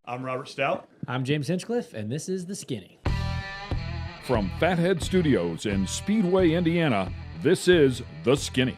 I'm Robert Stout. I'm James Hinchcliffe, and this is The Skinny. From Fathead Studios in Speedway, Indiana, this is The Skinny.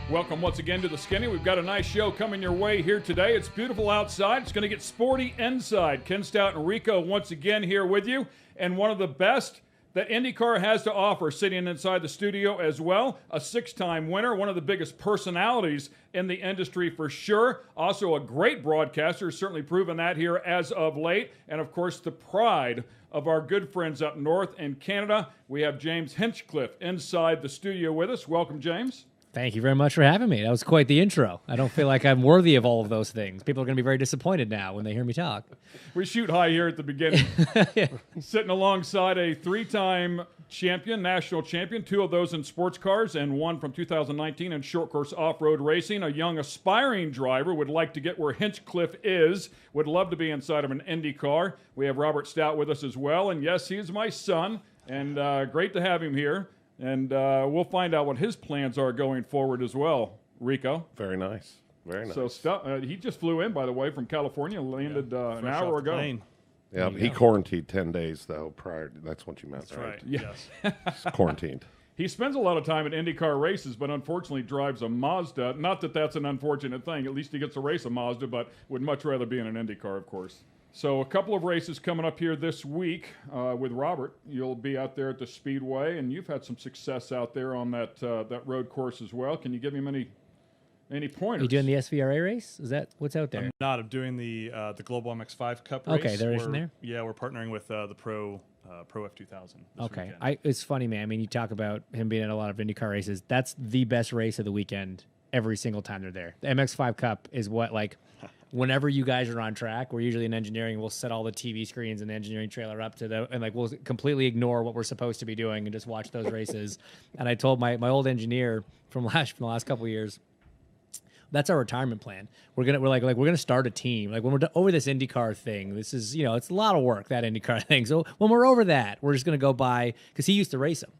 Welcome once again to The Skinny. We've got a nice show coming your way here today. It's beautiful outside. It's going to get sporty inside. Ken Stout and Rico once again here with you. And one of the best that IndyCar has to offer sitting inside the studio as well. A 6-time winner, one of the biggest personalities in the industry for sure. Also a great broadcaster, certainly proven that here as of late. And of course, the pride of our good friends up north in Canada. We have James Hinchcliffe inside the studio with us. Welcome, James. Thank you very much for having me. That was quite the intro. I don't feel like I'm worthy of all of those things. People are going to be very disappointed now when they hear me talk. We shoot high here at the beginning. Yeah. Sitting alongside a 3-time champion, national champion, 2 of those in sports cars and 1 from 2019 in short course off-road racing. A young aspiring driver would like to get where Hinchcliffe is, would love to be inside of an Indy car. We have Robert Stout with us as well. And yes, he is my son, and great to have him here. And we'll find out what his plans are going forward as well, Rico. Very nice. Very nice. So he just flew in, by the way, from California, landed an hour ago. Plane. Yeah, he quarantined 10 days, though, prior. That's what you meant, That's right. Yes. He's quarantined. He spends a lot of time at IndyCar races, but unfortunately drives a Mazda. Not that that's an unfortunate thing. At least he gets to race a Mazda, but would much rather be in an IndyCar, of course. So a couple of races coming up here this week with Robert. You'll be out there at the Speedway, and you've had some success out there on that road course as well. Can you give him any pointers? Are you doing the SVRA race? Is that what's out there? I'm doing the Global MX5 Cup race. Okay, they're racing there? Yeah, we're partnering with the Pro F2000 Okay. weekend. It's funny, man. I mean, you talk about him being at a lot of IndyCar races. That's the best race of the weekend every single time they're there. The MX5 Cup is what, like, whenever you guys are on track, we're usually in engineering, we'll set all the TV screens and the engineering trailer up to and like we'll completely ignore what we're supposed to be doing and just watch those races. And I told my old engineer from the last couple of years, that's our retirement plan. We're gonna start a team. Like when we're over this IndyCar thing, this is, it's a lot of work, that IndyCar thing. So when we're over that, we're just gonna go buy, because he used to race them.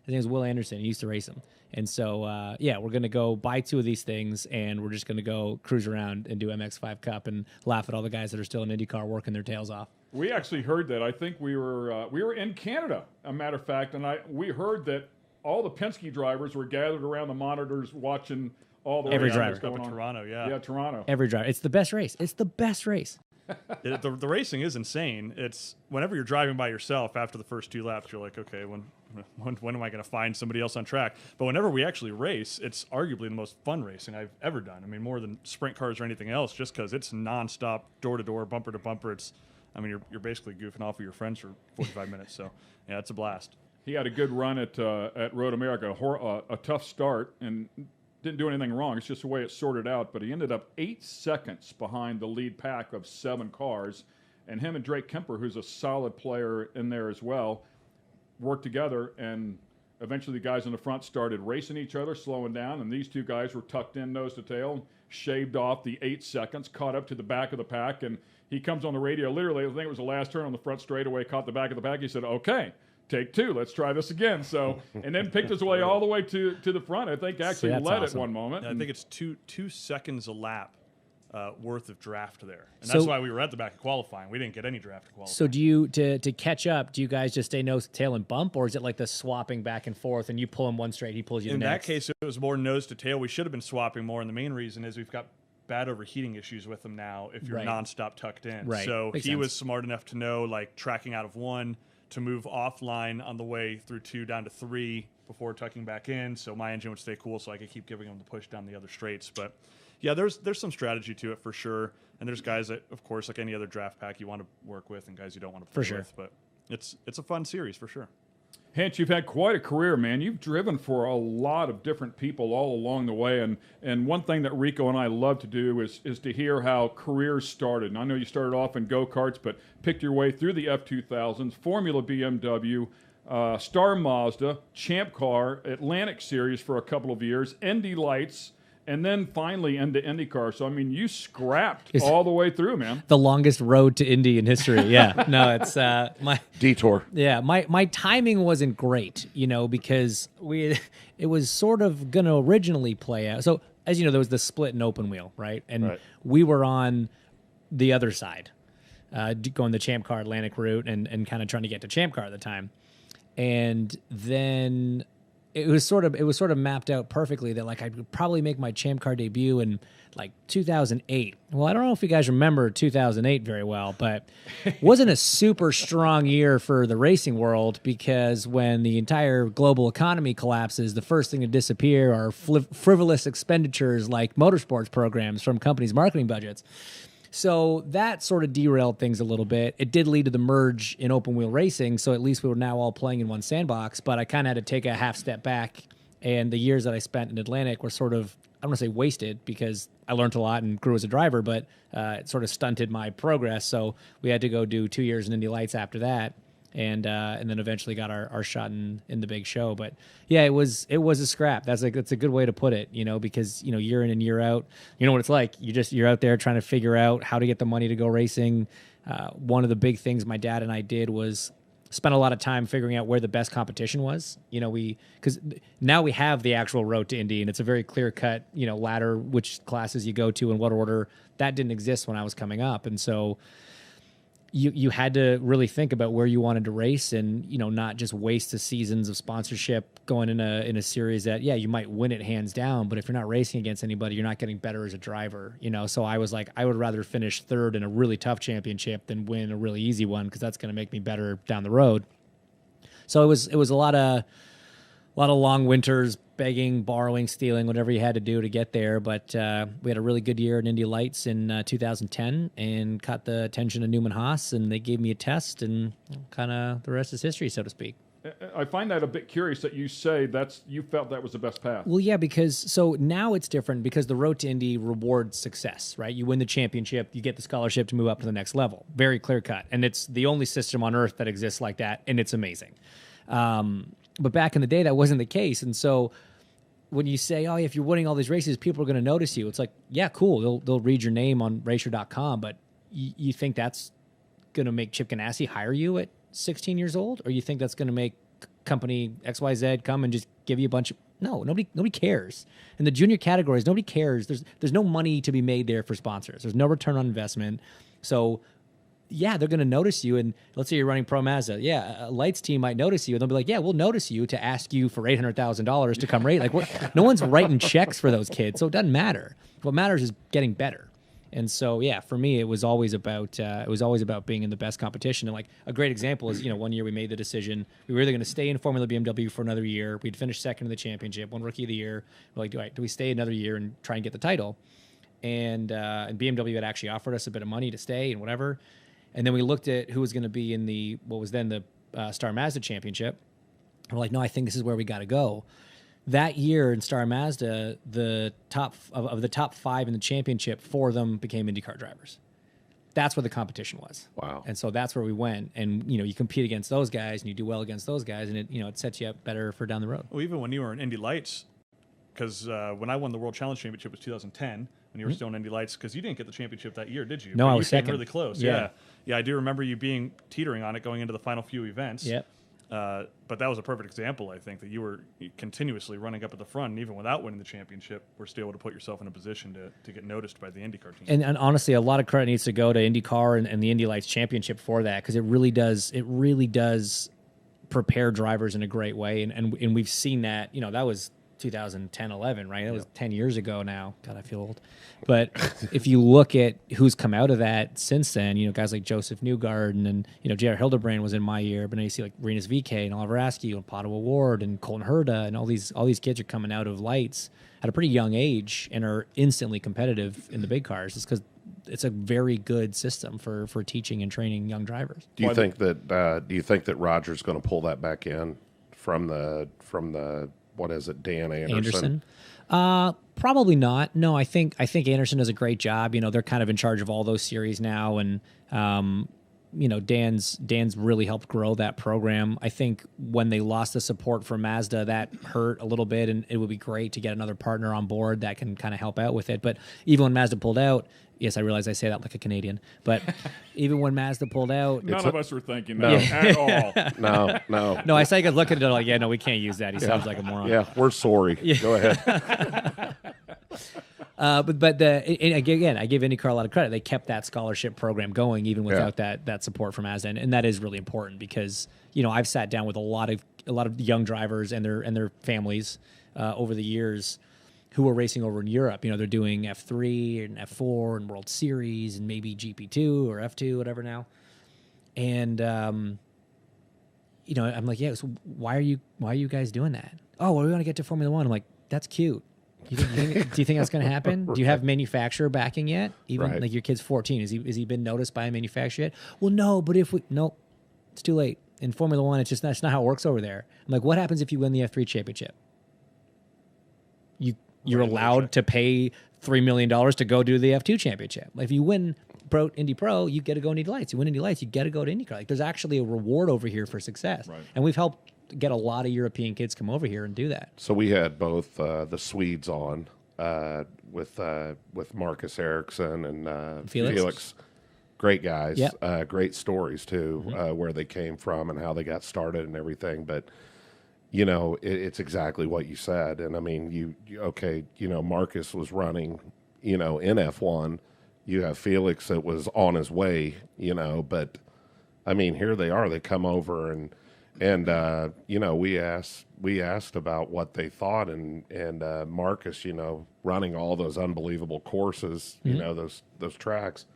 His name was Will Anderson. He used to race them. And so, we're going to go buy 2 of these things, and we're just going to go cruise around and do MX5 Cup and laugh at all the guys that are still in IndyCar working their tails off. We actually heard that. I think we were in Canada, a matter of fact, and we heard that all the Penske drivers were gathered around the monitors watching all the Every races driver. going Up in on. Toronto, yeah. Yeah, Toronto. Every driver. It's the best race. It's the best race. The racing is insane. It's whenever you're driving by yourself after the first 2 laps, you're like, okay, when am I going to find somebody else on track? But whenever we actually race, it's arguably the most fun racing I've ever done. I mean, more than sprint cars or anything else, just because it's nonstop, door to door, bumper to bumper. You're basically goofing off with your friends for 45 minutes. So yeah, it's a blast. He had a good run at Road America, a tough start, and didn't do anything wrong. It's just the way it sorted out. But he ended up 8 seconds behind the lead pack of 7 cars. And him and Drake Kemper, who's a solid player in there as well, worked together. And eventually the guys in the front started racing each other, slowing down. And these 2 guys were tucked in nose to tail, shaved off the 8 seconds, caught up to the back of the pack. And he comes on the radio, literally, I think it was the last turn on the front straightaway, caught the back of the pack. He said, okay, take 2. Let's try this again. So, and then picked his way all the way to the front. I think actually led awesome. at one moment. I think it's two seconds a lap worth of draft there, and that's why we were at the back of qualifying. We didn't get any draft to qualify. So do you, to catch up, do you guys just stay nose to tail and bump, or is it like the swapping back and forth and you pull him one straight, he pulls you the next? In that case, it was more nose to tail. We should have been swapping more, and the main reason is we've got bad overheating issues with them now if you're nonstop tucked in. Right. So Makes he sense. was smart enough to know, like, tracking out of 1 to move offline on the way through 2 down to 3 before tucking back in, so my engine would stay cool so I could keep giving him the push down the other straights. But yeah, there's some strategy to it for sure, and there's guys that, of course, like any other draft pack, you want to work with and guys you don't want to play with. But it's a fun series for sure. Hinch, you've had quite a career, man. You've driven for a lot of different people all along the way, and one thing that Rico and I love to do is to hear how careers started. And I know you started off in go-karts, but picked your way through the F2000s, Formula BMW, Star Mazda, Champ Car, Atlantic Series for a couple of years, Indy Lights, and then finally into IndyCar. So, I mean, you scrapped all the way through, man. The longest road to Indy in history. Yeah. No, it's my Detour. Yeah, my timing wasn't great, because it was sort of going to originally play out. So, as you know, there was the split and open wheel, right? And we were on the other side, going the Champ Car Atlantic route and kind of trying to get to Champ Car at the time. And then it was sort of mapped out perfectly that like I would probably make my Champ Car debut in like 2008. Well, I don't know if you guys remember 2008 very well, but it wasn't a super strong year for the racing world, because when the entire global economy collapses, the first thing to disappear are frivolous expenditures like motorsports programs from companies' marketing budgets. So that sort of derailed things a little bit. It did lead to the merge in open wheel racing, so at least we were now all playing in one sandbox, but I kind of had to take a half step back, and the years that I spent in Atlantic were sort of, I don't want to say wasted, because I learned a lot and grew as a driver, but it sort of stunted my progress, so we had to go do 2 years in Indy Lights after that, and then eventually got our shot in the big show. But yeah, it was a scrap. That's a good way to put it, because year in and year out, you know what it's like. You're out there trying to figure out how to get the money to go racing. One of the big things my dad and I did was spent a lot of time figuring out where the best competition was. Because now we have the actual road to Indy, and it's a very clear cut, ladder, which classes you go to in what order. That didn't exist when I was coming up, and so you had to really think about where you wanted to race, and not just waste the seasons of sponsorship going in a series that, yeah, you might win it hands down, but if you're not racing against anybody, you're not getting better as a driver. So I was like, I would rather finish third in a really tough championship than win a really easy one, because that's going to make me better down the road. So it was a lot of long winters, begging, borrowing, stealing, whatever you had to do to get there. But we had a really good year in Indy Lights in 2010 and caught the attention of Newman Haas, and they gave me a test, and kind of the rest is history, so to speak. I find that a bit curious that you say you felt that was the best path. Well, yeah, so now it's different because the road to Indy rewards success, right? You win the championship, you get the scholarship to move up to the next level. Very clear cut. And it's the only system on earth that exists like that, and it's amazing. But back in the day, that wasn't the case. And so when you say, oh, if you're winning all these races, people are going to notice you. It's like, yeah, cool. They'll read your name on racer.com, but you think that's going to make Chip Ganassi hire you at 16 years old? Or you think that's going to make company XYZ come and just give you a bunch of... No, nobody cares. In the junior categories, nobody cares. There's no money to be made there for sponsors. There's no return on investment. So yeah, they're going to notice you. And let's say you're running Pro Mazda. Yeah, a Lights team might notice you. And they'll be like, yeah, we'll notice you to ask you for $800,000 to come rate. Like, no one's writing checks for those kids. So it doesn't matter. What matters is getting better. And so, yeah, for me, it was always about being in the best competition. And like a great example is, one year we made the decision we were either going to stay in Formula BMW for another year. We'd finished second in the championship, won Rookie of the Year. We're like, do we stay another year and try and get the title? And BMW had actually offered us a bit of money to stay and whatever. And then we looked at who was going to be in what was then the Star Mazda Championship. And we're like, no, I think this is where we got to go. That year in Star Mazda, the top of the top 5 in the championship, 4 of them became IndyCar drivers. That's where the competition was. Wow. And so that's where we went. And, you compete against those guys and you do well against those guys, and it sets you up better for down the road. Well, even when you were in Indy Lights, because when I won the World Challenge Championship was 2010, when you were still in Indy Lights, because you didn't get the championship that year, did you? No, but I you was came second. really close. Yeah. Yeah, I do remember you being teetering on it going into the final few events. Yep. But that was a perfect example, I think, that you were continuously running up at the front, and even without winning the championship, were still able to put yourself in a position to get noticed by the IndyCar team. And honestly, a lot of credit needs to go to IndyCar and the Indy Lights Championship for that, because it really does prepare drivers in a great way. And we've seen that, that was 2010, 11, right? That was 10 years ago now. God, I feel old. But if you look at who's come out of that since then, guys like Joseph Newgarden and, J.R. Hildebrand was in my year, but now you see like Renus VK and Oliver Askew and Pato Award and Colton Herta, and all these kids are coming out of Lights at a pretty young age and are instantly competitive in the big cars. It's because it's a very good system for teaching and training young drivers. Do you think that Roger's going to pull that back in from the what is it, Dan Anderson? Probably not. No, I think Anderson does a great job. They're kind of in charge of all those series now, and Dan's really helped grow that program. I think when they lost the support from Mazda, that hurt a little bit, and it would be great to get another partner on board that can kind of help out with it. But even when Mazda pulled out, yes, I realize I say that like a Canadian, but even when Mazda pulled out... None of us were thinking that at all. No. No, I saw you guys looking at it like, yeah, no, we can't use that. He sounds like a moron. Yeah, we're sorry. Go ahead. Again, I give IndyCar a lot of credit. They kept that scholarship program going even without that support from ASDA, and that is really important because I've sat down with a lot of young drivers and their families over the years who are racing over in Europe. They're doing F3 and F4 and World Series and maybe GP2 or F2, whatever now. And I'm like, yeah. So why are you guys doing that? Oh, well, we want to get to Formula One. I'm like, that's cute. Do you think that's going to happen? Do you have manufacturer backing yet? Even like your kid's 14. Has he been noticed by a manufacturer yet? Well, no. But nope, it's too late. In Formula One, that's not how it works over there. I'm like, what happens if you win the F3 championship? You're allowed to pay $3 million to go do the F2 championship. Like if you win Indy Pro, you get to go Indy Lights. You win Indy Lights, you get to go to IndyCar. Like there's actually a reward over here for success. Right. And we've helped get a lot of European kids come over here and do that. So we had both the Swedes on with Marcus Ericsson and Felix. Great guys. Yep. Great stories too, where they came from and how they got started and everything. But it's exactly what you said. And I mean, Marcus was running, in F1. You have Felix that was on his way, but I mean, here they are. They come over and we asked about what they thought, and Marcus, running all those unbelievable courses, those tracks.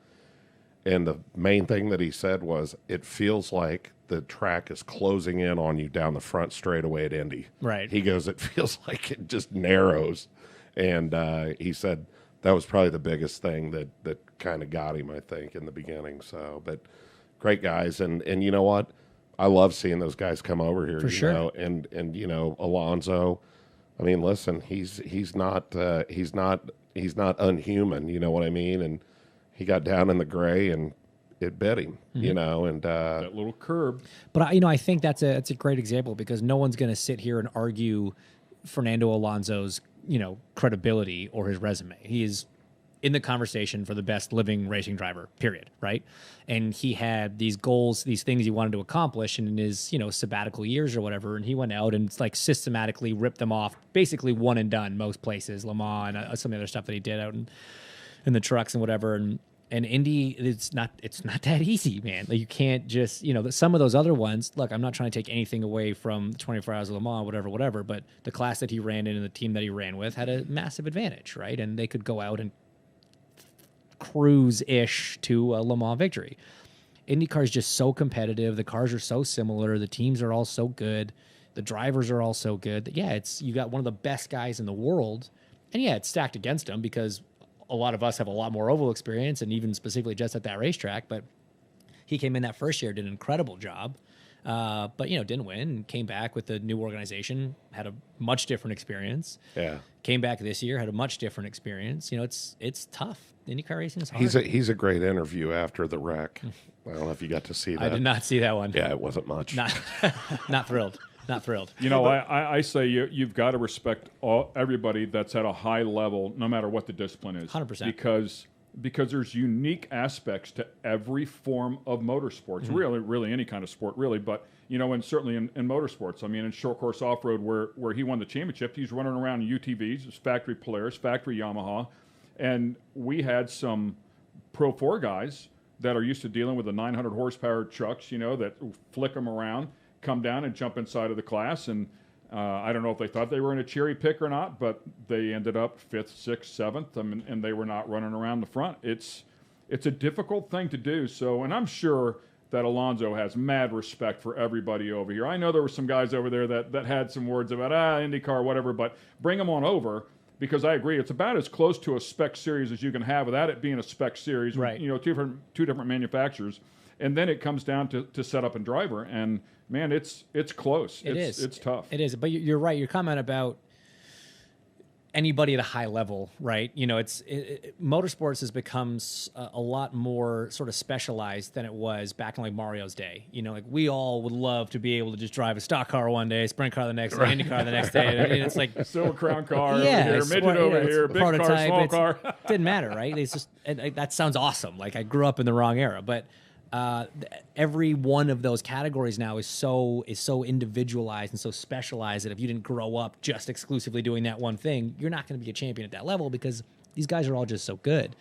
And the main thing that he said was, it feels like the track is closing in on you down the front straightaway at Indy. Right. He goes, it feels like it just narrows. And he said that was probably the biggest thing that kind of got him, I think, in the beginning. So, but great guys. And you know what? I love seeing those guys come over here. For sure. And Alonso, I mean, listen, he's not unhuman, you know what I mean? And he got down in the gray and it bit him, and that little curb. But I think that's a great example because no one's going to sit here and argue Fernando Alonso's credibility or his resume. He is in the conversation for the best living racing driver, period, right? And he had these goals, these things he wanted to accomplish in his sabbatical years or whatever, and he went out and systematically ripped them off, basically one and done most places, Le Mans and some of the other stuff that he did out in the trucks and whatever. And Indy, it's not that easy, man. Like you can't just, some of those other ones, look, I'm not trying to take anything away from the 24 Hours of Le Mans, whatever, but the class that he ran in and the team that he ran with had a massive advantage, right? And they could go out and cruise-ish to a Le Mans victory. IndyCar is just so competitive. The cars are so similar. The teams are all so good. The drivers are all so good. You got one of the best guys in the world. And it's stacked against him because a lot of us have a lot more oval experience and even specifically just at that racetrack, but he came in that first year, did an incredible job, but didn't win and came back with the new organization, had a much different experience. Yeah. Came back this year, had a much different experience. It's tough. IndyCar racing is hard. He's a great interview after the wreck. I don't know if you got to see that. I did not see that one. Yeah, it wasn't much. Not thrilled. Not thrilled. I say you've got to respect everybody that's at a high level, no matter what the discipline is. 100%. Because there's unique aspects to every form of motorsports, really any kind of sport, really. But and certainly in motorsports. I mean, in short course off road, where he won the championship, he's running around in UTVs, factory Polaris, factory Yamaha, and we had some Pro 4 guys that are used to dealing with the 900 horsepower trucks, that flick them around, come down and jump inside of the class, and I don't know if they thought they were in a cherry pick or not, but they ended up 5th, 6th, 7th, and they were not running around the front. It's a difficult thing to do. So, and I'm sure that Alonso has mad respect for everybody over here. I know there were some guys over there that had some words about IndyCar, whatever, but bring them on over. Because I agree, it's about as close to a spec series as you can have without it being a spec series. Right. Two different manufacturers. And then it comes down to setup and driver, and man, it's close. It's tough. It is, but you're right. Your comment about anybody at a high level, right? Motorsports has become a lot more sort of specialized than it was back in like Mario's day. We all would love to be able to just drive a stock car one day, sprint car the next day, Indy car the next day. And it's like Silver Crown car over here, midget over here, big car, small car. Didn't matter, right? It's just that sounds awesome. Like I grew up in the wrong era, but every one of those categories now is so individualized and so specialized that if you didn't grow up just exclusively doing that one thing, you're not going to be a champion at that level because these guys are all just so good.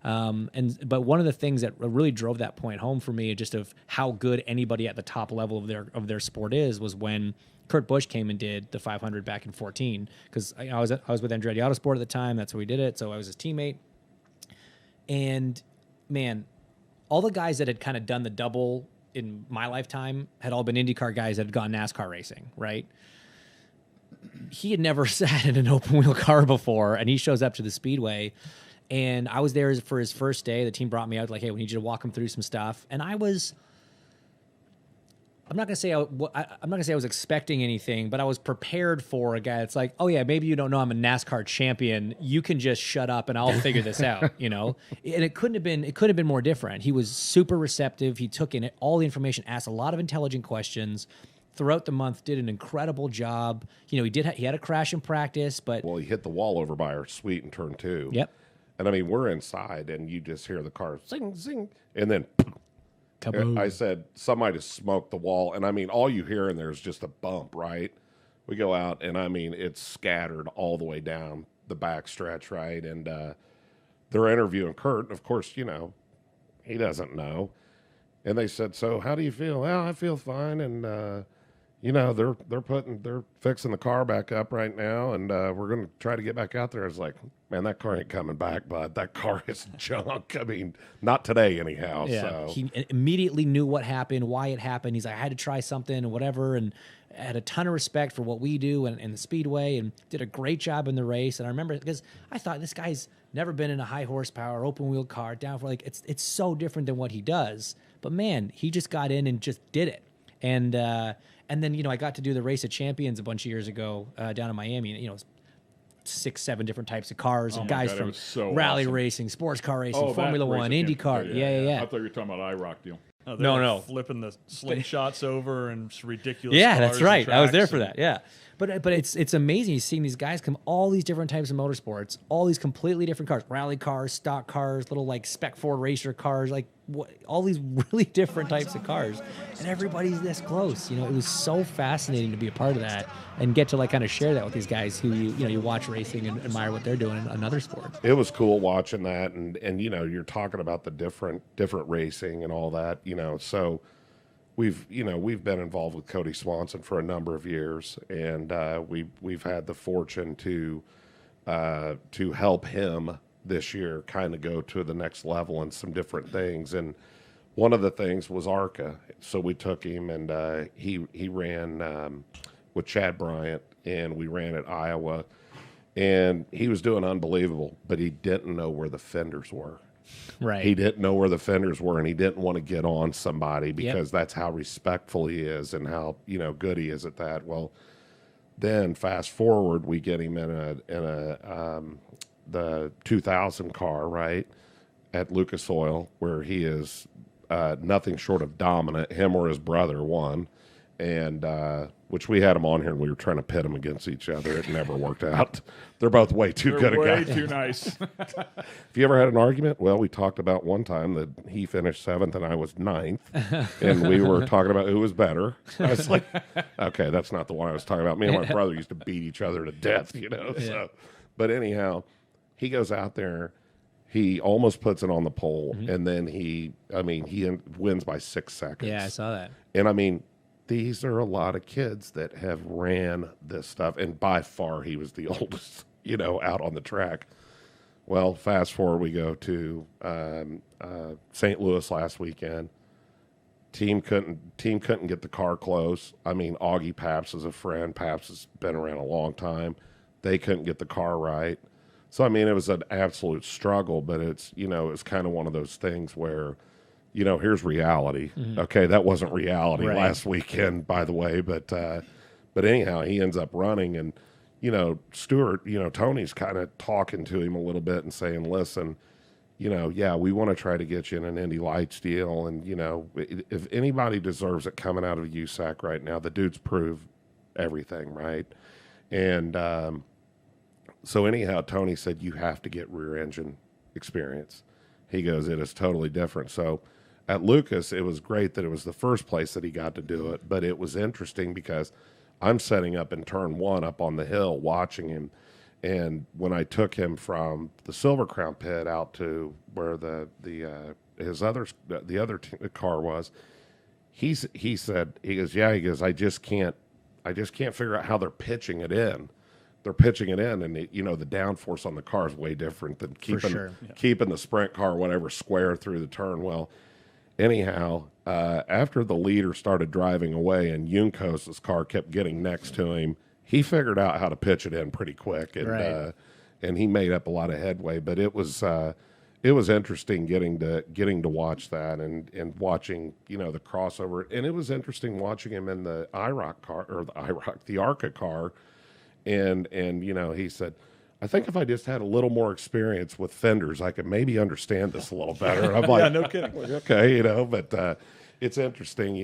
But one of the things that really drove that point home for me, just of how good anybody at the top level of their sport is, was when Kurt Busch came and did the 500 back in 14. Because I was with Andretti Autosport at the time. That's where we did it. So I was his teammate. And man, all the guys that had kind of done the double in my lifetime had all been IndyCar guys that had gone NASCAR racing, right? He had never sat in an open wheel car before, and he shows up to the Speedway. And I was there for his first day. The team brought me out, like, hey, we need you to walk him through some stuff. And I'm not gonna say I was expecting anything, but I was prepared for a guy that's like, oh yeah, maybe you don't know I'm a NASCAR champion. You can just shut up and I'll figure this out, you know. And it could have been more different. He was super receptive. He took in all the information, asked a lot of intelligent questions throughout the month. Did an incredible job. You know, he had a crash in practice, but he hit the wall over by our suite in turn 2. Yep. And I mean, we're inside, and you just hear the car zing, zing, and then kaboom. I said, somebody just smoked the wall. And I mean, all you hear in there is just a bump, right? We go out, and I mean, it's scattered all the way down the back stretch, right? And they're interviewing Kurt. And of course, you know, he doesn't know. And they said, so how do you feel? Well, I feel fine. And, you know, they're fixing the car back up right now, and we're going to try to get back out there. I was like, man, that car ain't coming back, bud. That car is junk. I mean, not today anyhow. Yeah. So. He immediately knew what happened, why it happened. He's like, I had to try something and whatever, and had a ton of respect for what we do and the Speedway, and did a great job in the race. And I remember, because I thought, this guy's never been in a high horsepower open wheel car down for, like, it's so different than what he does. But man, he just got in and just did it. And then, you know, I got to do the Race of Champions a bunch of years ago down in Miami. And, you know, 6-7 different types of cars, and guys from rally racing, sports car racing, Formula One, IndyCar. Yeah. I thought you were talking about IROC deal. Oh, no. Flipping the slingshots over and just ridiculous. Yeah, that's right. I was there for that. Yeah. But it's amazing seeing these guys come, all these different types of motorsports, all these completely different cars, rally cars, stock cars, little like Spec 4 racer cars, like all these really different types of cars, and everybody's this close. You know, it was so fascinating to be a part of that and get to like kind of share that with these guys who you watch racing and admire what they're doing in another sport. It was cool watching that, and you know, you're talking about the different racing and all that, you know, so. We've been involved with Cody Swanson for a number of years, and we've had the fortune to help him this year kind of go to the next level and some different things. And one of the things was ARCA, so we took him, and he ran with Chad Bryant, and we ran at Iowa, and he was doing unbelievable, but he didn't know where the fenders were. Right. He didn't know where the fenders were, and he didn't want to get on somebody because that's how respectful he is and how, you know, good he is at that. Well, then fast forward, we get him in the 2000 car, right, at Lucas Oil, where he is nothing short of dominant. Him or his brother won, and which we had him on here, and we were trying to pit them against each other. It never worked out. They're both way too good at guys. Way too nice. Have you ever had an argument? Well, we talked about one time that he finished 7th and I was 9th, and we were talking about who was better. I was like, okay, that's not the one I was talking about. Me and my brother used to beat each other to death, you know. Yeah. So, but anyhow, he goes out there. He almost puts it on the pole, and then he wins by 6 seconds. Yeah, I saw that. And I mean, these are a lot of kids that have ran this stuff, and by far he was the oldest, you know, out on the track. Well, fast forward, we go to St. Louis last weekend. Team couldn't get the car close. I mean, Augie Paps is a friend. Paps has been around a long time. They couldn't get the car right. So, I mean, it was an absolute struggle, but it's, you know, it's kind of one of those things where, you know, here's reality. Okay, that wasn't reality last weekend, by the way, but anyhow, he ends up running, and, you know, Stewart, you know, Tony's kind of talking to him a little bit and saying, listen, you know, yeah, we want to try to get you in an Indy Lights deal, and, you know, if anybody deserves it coming out of USAC right now, the dude's proved everything, right? And so anyhow, Tony said, you have to get rear engine experience. He goes, it is totally different. So at Lucas, it was great that it was the first place that he got to do it, but it was interesting because I'm setting up in turn 1 up on the hill watching him, And when I took him from the Silver Crown pit out to where the other car was, he said, he goes, I just can't figure out how they're pitching it in. They're pitching it in, and the downforce on the car is way different than keeping the sprint car, whatever, square through the turn. Well, anyhow, after the leader started driving away and Junkos' car kept getting next to him, he figured out how to pitch it in pretty quick, and he made up a lot of headway. But it was interesting getting to watch that and watching the crossover, and it was interesting watching him in the the ARCA car, and he said, I think if I just had a little more experience with fenders, I could maybe understand this a little better. And I'm like, yeah, no kidding. Okay, but it's interesting,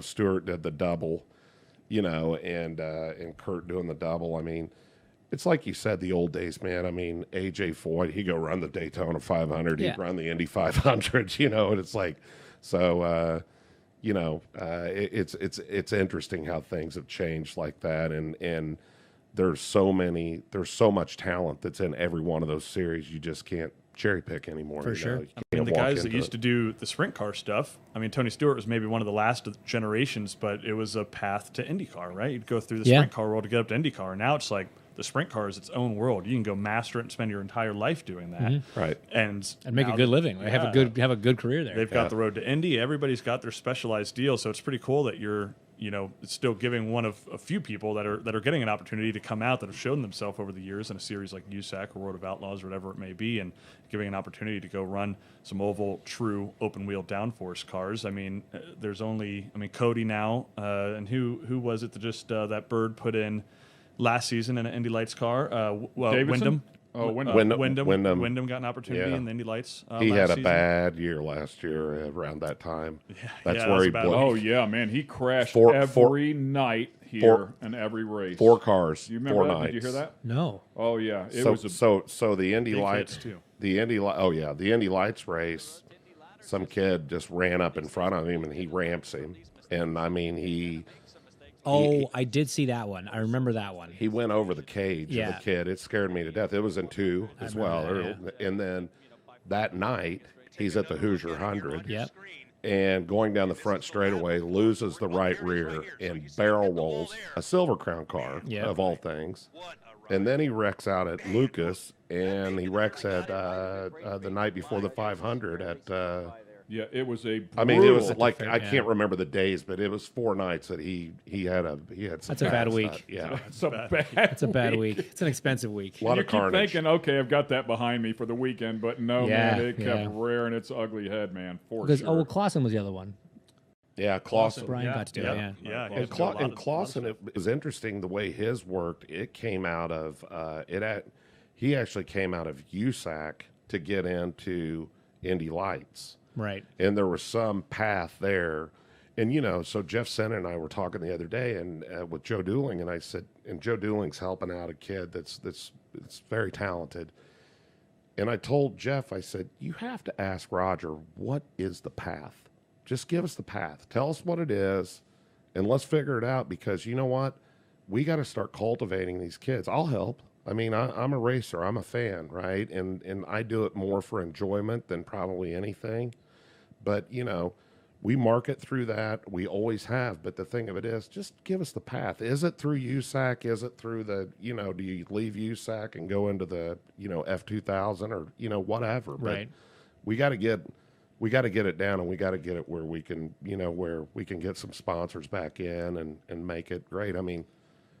Stewart did the double, and Kurt doing the double. I mean, it's like you said, the old days, man. I mean, AJ Foyt, he'd go run the Daytona 500, he'd run the Indy 500, and it's like, so, it's interesting how things have changed like that, and there's so much talent that's in every one of those series. You just can't cherry pick anymore. For sure. I mean, the guys that used to do the sprint car stuff, I mean, Tony Stewart was maybe one of the last generations, but it was a path to IndyCar, right? You'd go through the sprint car world to get up to IndyCar. Now it's like the sprint car is its own world. You can go master it and spend your entire life doing that. Right. And make a good living. Have a good career there. They've got the road to Indy. Everybody's got their specialized deal. So it's pretty cool that you're, it's still giving one of a few people that are getting an opportunity to come out that have shown themselves over the years in a series like USAC or World of Outlaws or whatever it may be, and giving an opportunity to go run some oval, true open wheel downforce cars. I mean, there's only, Cody now, and who was it that just that Bird put in last season in an Indy Lights car? Wyndham. Oh, Wyndham got an opportunity in the Indy Lights. He had a season. Bad year last year around that time. Yeah, that's where he. Oh yeah, man, he crashed every night here and every race. 4 cars. You remember 4 that? nights. Did you hear that? No. Oh yeah, so the Indy Lights too. The Indy Lights race. Some kid just ran up in front of him and he ramps him, and I mean he. I did see that one. I remember that one. He went over the cage of the kid. It scared me to death. It was in 2 as well. And then that night, he's at the Hoosier 100. Yep. And going down the front straightaway, loses the right rear and barrel rolls a Silver Crown car, of all things. And then he wrecks out at Lucas, and he wrecks at the night before the 500 at... Yeah, it was a. I mean, it was like I can't remember the days, but it was 4 nights that he had some. That's a bad week. It's a bad week. It's an expensive week. A lot of carnage. Keep thinking, okay, I've got that behind me for the weekend, but no, man, it kept rearing its ugly head, man. For sure. Oh, well, Clausen was the other one. Yeah, Clausen. Brian got to do it. Yeah. And Clausen, it was interesting the way his worked. It came out of he actually came out of USAC to get into Indy Lights. Right. And there was some path there. And, so Jeff Senna and I were talking the other day and with Joe Dooling, and I said, and Joe Dooling's helping out a kid that's very talented. And I told Jeff, I said, you have to ask Roger, what is the path? Just give us the path. Tell us what it is, and let's figure it out, because you know what? We got to start cultivating these kids. I'll help. I mean, I'm a racer. I'm a fan, right? And I do it more for enjoyment than probably anything. But, we market through that. We always have. But the thing of it is, just give us the path. Is it through USAC? Is it through the, do you leave USAC and go into the, F2000 or, whatever. Right. But we got to get it down, and we got to get it where we can, where we can get some sponsors back in and make it great. I mean,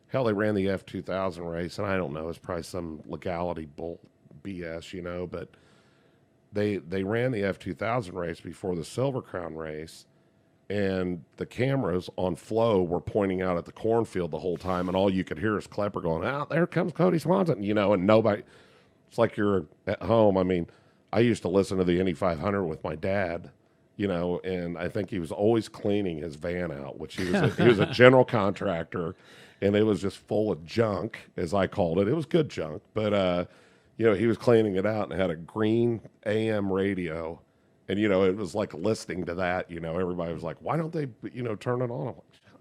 hell, they ran the F2000 race, and I don't know, it's probably some legality bull BS, but they ran the F2000 race before the Silver Crown race, and the cameras on Flow were pointing out at the cornfield the whole time, and all you could hear is Klepper going, there comes Cody Swanson, and nobody, it's like you're at home. I mean, I used to listen to the Indy 500 with my dad, and I think he was always cleaning his van out, which he was a general contractor, and it was just full of junk, as I called it. It was good junk, but he was cleaning it out and had a green AM radio, and it was like listening to that. Everybody was like, "Why don't they, turn it on?"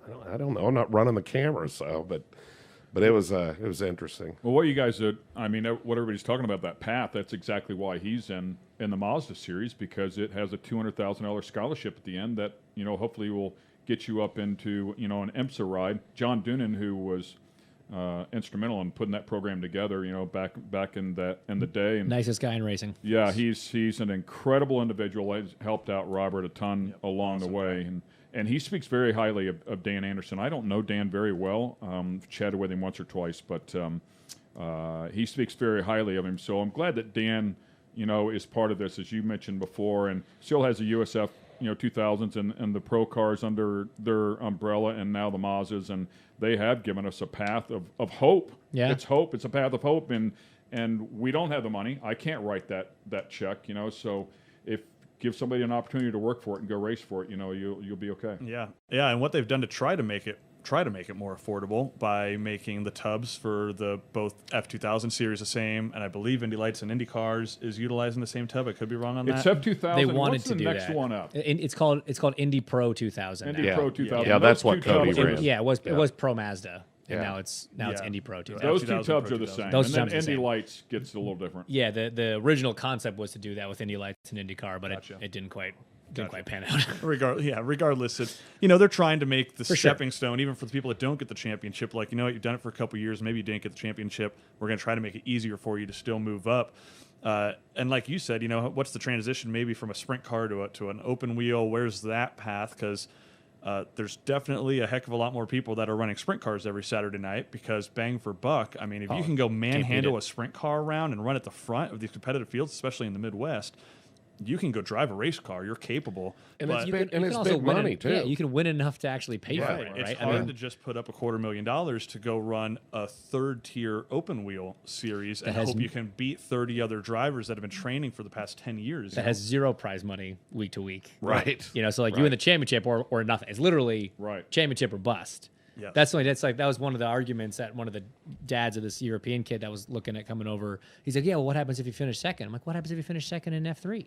I'm like, I don't know. I'm not running the camera, so but But it was interesting. Well, what you guys did, I mean, what everybody's talking about, that path, that's exactly why he's in the Mazda series, because it has a $200,000 scholarship at the end that, hopefully will get you up into, an IMSA ride. John Doonan, who was instrumental in putting that program together, back in the day. And nicest guy in racing. Yeah, he's an incredible individual. He's helped out Robert a ton along the way. And he speaks very highly of Dan Anderson. I don't know Dan very well. Chatted with him once or twice, but he speaks very highly of him. So I'm glad that Dan, is part of this, as you mentioned before, and still has a USF, 2000s and the pro cars under their umbrella, and now the Mazdas, and they have given us a path of hope. Yeah, it's hope. It's a path of hope, and we don't have the money. I can't write that check, So if give somebody an opportunity to work for it and go race for it, you'll be okay. Yeah, and what they've done to try to make it more affordable by making the tubs for the both F2000 series the same, and I believe Indy Lights and Indy Cars is utilizing the same tub. I could be wrong on that. It's F2000. They wanted What's to the do next that. one up? It's called Indy Pro 2000. Indy Pro 2000. Yeah, that's what Cody ran. ran. Yeah, it was Pro Mazda. And now it's Indy Pro 2000. Those two tubs are the same. Those and then tubs are the Indy same. Lights gets a little different. Yeah, the original concept was to do that with Indy Lights and IndyCar, but it didn't quite pan out. Regardless, it's they're trying to make the sure. stepping stone, even for the people that don't get the championship. Like, you've done it for a couple years, maybe you didn't get the championship. We're going to try to make it easier for you to still move up. And like you said, what's the transition maybe from a sprint car to an open wheel? Where's that path? Because there's definitely a heck of a lot more people that are running sprint cars every Saturday night, because bang for buck, I mean, if you can go manhandle a sprint car around and run at the front of these competitive fields, especially in the Midwest, you can go drive a race car. You're capable. And but it's big money, too. Yeah, you can win enough to actually pay for it, It's right? hard to just put up $250,000 to go run a third-tier open wheel series and hope you can beat 30 other drivers that have been training for the past 10 years. That has zero prize money week to week. Right. So like you win the championship or nothing. It's literally championship or bust. Yeah. That was one of the arguments that one of the dads of this European kid that was looking at coming over. He's like, yeah, well, what happens if you finish second? I'm like, what happens if you finish second in F3?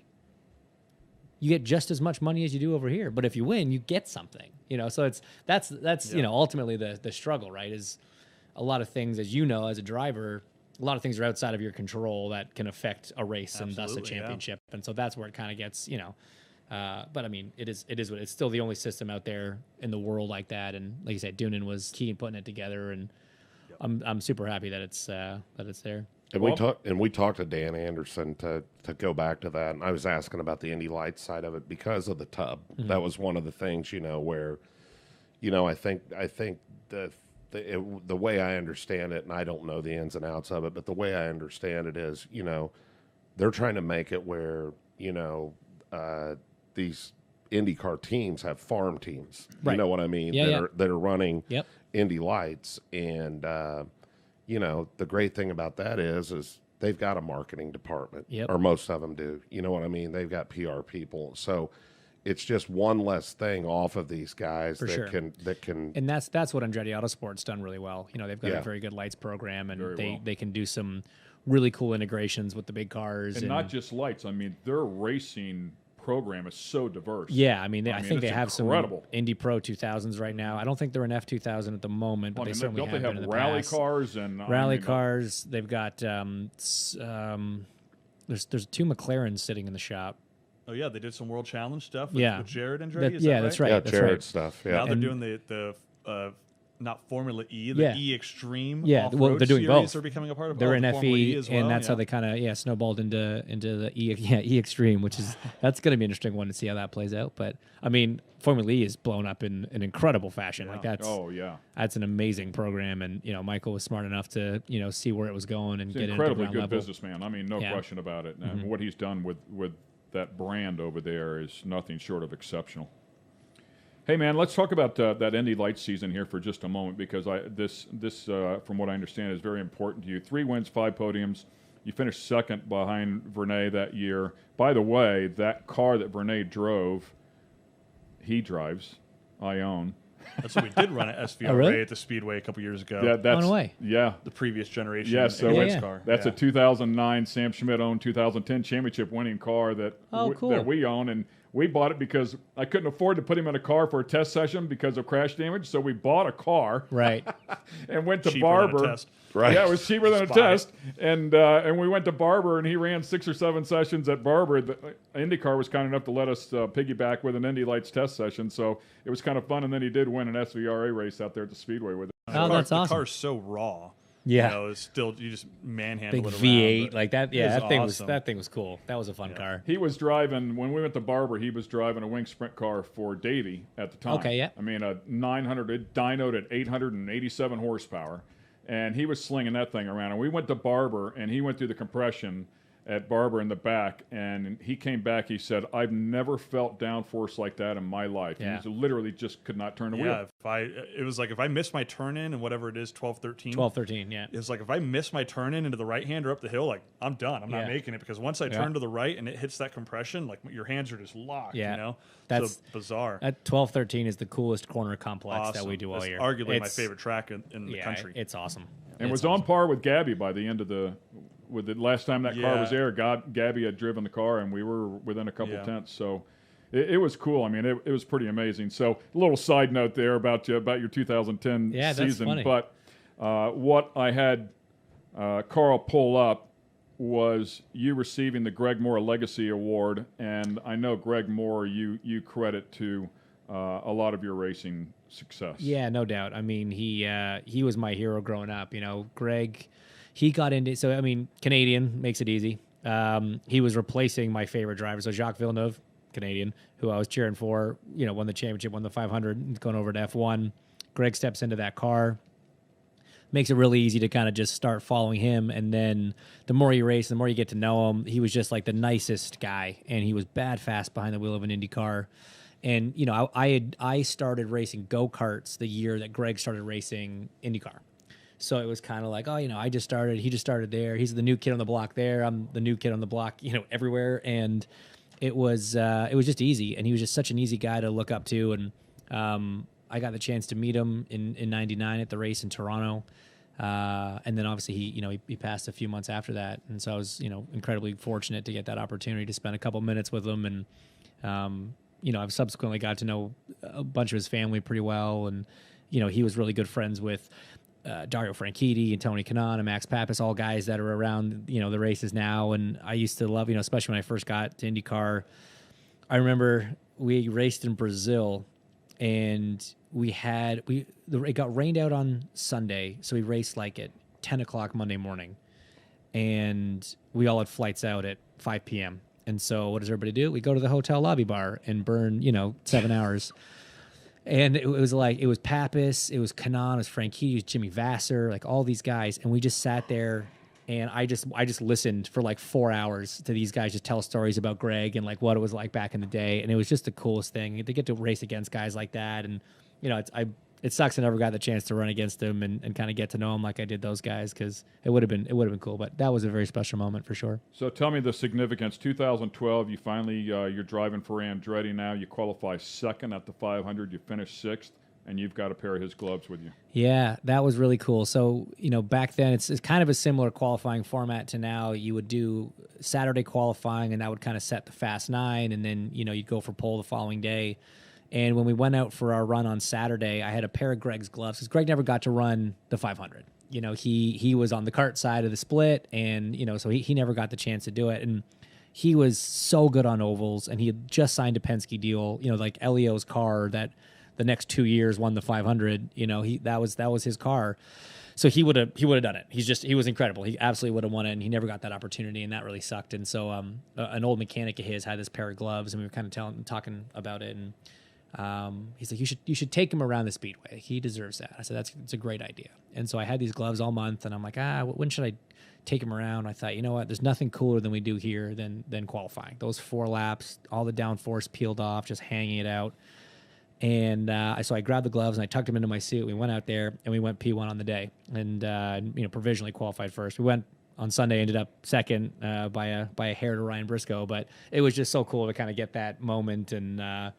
You get just as much money as you do over here, but if you win, you get something. So that's ultimately the struggle, right? Is a lot of things, as as a driver, a lot of things are outside of your control that can affect a race and thus a championship. Yeah. And so that's where it kind of gets, but I mean, it is what it's still the only system out there in the world like that. And like you said, Doonan was key in putting it together, and I'm super happy that it's there. And we talked to Dan Anderson to go back to that, and I was asking about the Indy Lights side of it because of the tub. Mm-hmm. That was one of the things, where, I think the way I understand it, and I don't know the ins and outs of it, but the way I understand it is, they're trying to make it where, these IndyCar teams have farm teams. Right. You know what I mean? That are running Indy Lights, and the great thing about that is they've got a marketing department, or most of them do. You know what I mean? They've got PR people, so it's just one less thing off of these guys that can. And that's what Andretti Autosport's done really well. They've got a very good lights program, and they can do some really cool integrations with the big cars, and not just lights. I mean, their racing program is so diverse. Yeah, I mean, I think they have incredible. Some Indy Pro 2000s right now. I don't think they're an F2000 at the moment, but they certainly have been in the rally past. Cars and rally cars. They've got there's 2 McLarens sitting in the shop. Oh yeah, they did some World Challenge stuff with Jared Andretti. That's right. Yeah, that's Jared right. stuff. Yeah. Now they're doing the not Formula E, the E Extreme. Yeah, well, they're doing both. They're becoming a part of. They're in Formula FE, E as well, and that's how they kind of snowballed into the E Extreme, which is that's going to be an interesting one to see how that plays out. But I mean, Formula E is blown up in an incredible fashion. Like that's that's an amazing program, and Michael was smart enough to see where it was going and get into the ground incredibly good level. businessman. I mean, no question about it. And what he's done with that brand over there is nothing short of exceptional. Hey man, let's talk about that Indy Lights season here for just a moment, because this from what I understand is very important to you. 3 wins, 5 podiums. You finished second behind Vernay that year. By the way, that car that Vernay drove, he drives. I own. That's what we did run at SVRA at the Speedway a couple years ago. Yeah, that's way. The previous generation. Yeah, so car. That's a 2009 Sam Schmidt owned 2010 championship winning car that that we own, and we bought it because I couldn't afford to put him in a car for a test session because of crash damage. So we bought a car, right, and went to Cheaper than a Barber. test. Right. Yeah, it was cheaper than a test, and we went to Barber, and he ran 6 or 7 sessions at Barber. The IndyCar was kind enough to let us piggyback with an Indy Lights test session, so it was kind of fun. And then he did win an SVRA race out there at the Speedway with it. Oh, that's awesome. The car's so raw. Yeah. You know, it's still, you just manhandle big it V8 around, like that. Yeah, it was that awesome. thing was cool. That was a fun car. He was driving, when we went to Barber, he was driving a wing sprint car for Davey at the time. Okay, yeah. I mean, a 900, it dynoed at 887 horsepower, and he was slinging that thing around. And we went to Barber, and he went through the compression at Barber in the back, and he came back, he said, I've never felt downforce like that in my life. Yeah. And he literally just could not turn the Yeah, wheel. it was like if I missed my turn in and whatever it is, 12, 13. 12, 13, yeah. It was like if I miss my turn in into the right hand or up the hill, like I'm done. I'm not Yeah. making it because once I turn to the right and it hits that compression, like your hands are just locked. Yeah. You know, That's so bizarre. That 12, 13 is the coolest corner complex Awesome. that we do all It's year. arguably my It's- favorite track in the country. It's awesome. And It's was on par with Gabby by the end of with the last time that car was there. Gabby had driven the car, and we were within a couple tenths. So it was cool. I mean, it was pretty amazing. So a little side note there about your 2010 season. Funny. But what I had Carl pull up was you receiving the Greg Moore Legacy Award, and I know Greg Moore you credit to a lot of your racing success. Yeah, no doubt. I mean, he was my hero growing up. You know, Greg, he got into, so I mean, Canadian makes it easy. He was replacing my favorite driver, so Jacques Villeneuve, Canadian, who I was cheering for. You know, won the championship, won the 500, going over to F1. Greg steps into that car, makes it really easy to kind of just start following him. And then the more you race, the more you get to know him. He was just like the nicest guy, and he was bad fast behind the wheel of an Indy car. And, you know, I started racing go-karts the year that Greg started racing IndyCar. So it was kind of like, oh, you know, I just started, he just started there. He's the new kid on the block there. I'm the new kid on the block, you know, everywhere. And it was just easy. And he was just such an easy guy to look up to. And I got the chance to meet him in 99 at the race in Toronto. And then obviously he passed a few months after that. And so I was, you know, incredibly fortunate to get that opportunity to spend a couple minutes with him. And, you know, I've subsequently got to know a bunch of his family pretty well. And, you know, he was really good friends with Dario Franchitti and Tony Kanaan and Max Pappas, all guys that are around, you know, the races now. And I used to love, you know, especially when I first got to IndyCar, I remember we raced in Brazil and it got rained out on Sunday. So we raced like at 10 o'clock Monday morning and we all had flights out at 5 p.m. And so what does everybody do? We go to the hotel lobby bar and burn, you know, 7 hours. And it was like, it was Pappas, it was Kanaan, it was Franchitti, it was Jimmy Vassar, like all these guys. And we just sat there and I just listened for like 4 hours to these guys just tell stories about Greg and like what it was like back in the day. And it was just the coolest thing to get to race against guys like that. And, you know, it sucks I never got the chance to run against him and kind of get to know him like I did those guys, because it would have been cool. But that was a very special moment for sure. So tell me the significance. 2012, you finally you're driving for Andretti now. You qualify second at the 500. You finish sixth, and you've got a pair of his gloves with you. Yeah, that was really cool. So, you know, back then it's kind of a similar qualifying format to now. You would do Saturday qualifying, and that would kind of set the Fast 9, and then, you know, you'd go for pole the following day. And when we went out for our run on Saturday, I had a pair of Greg's gloves because Greg never got to run the 500. You know, he was on the kart side of the split, and, you know, so he never got the chance to do it. And he was so good on ovals, and he had just signed a Penske deal, you know, like Elio's car that the next 2 years won the 500. You know, that was his car. So he would have done it. He was incredible. He absolutely would have won it, and he never got that opportunity, and that really sucked. And so an old mechanic of his had this pair of gloves, and we were kind of talking about it, and he's like, you should take him around the speedway. He deserves that. I said, it's a great idea. And so I had these gloves all month, and I'm like, when should I take him around? I thought, you know what? There's nothing cooler than we do here than qualifying. Those 4 laps, all the downforce peeled off, just hanging it out. And so I grabbed the gloves and I tucked them into my suit. We went out there and we went P1 on the day, and you know, provisionally qualified first. We went on Sunday, ended up second by a hair to Ryan Briscoe, but it was just so cool to kind of get that moment. And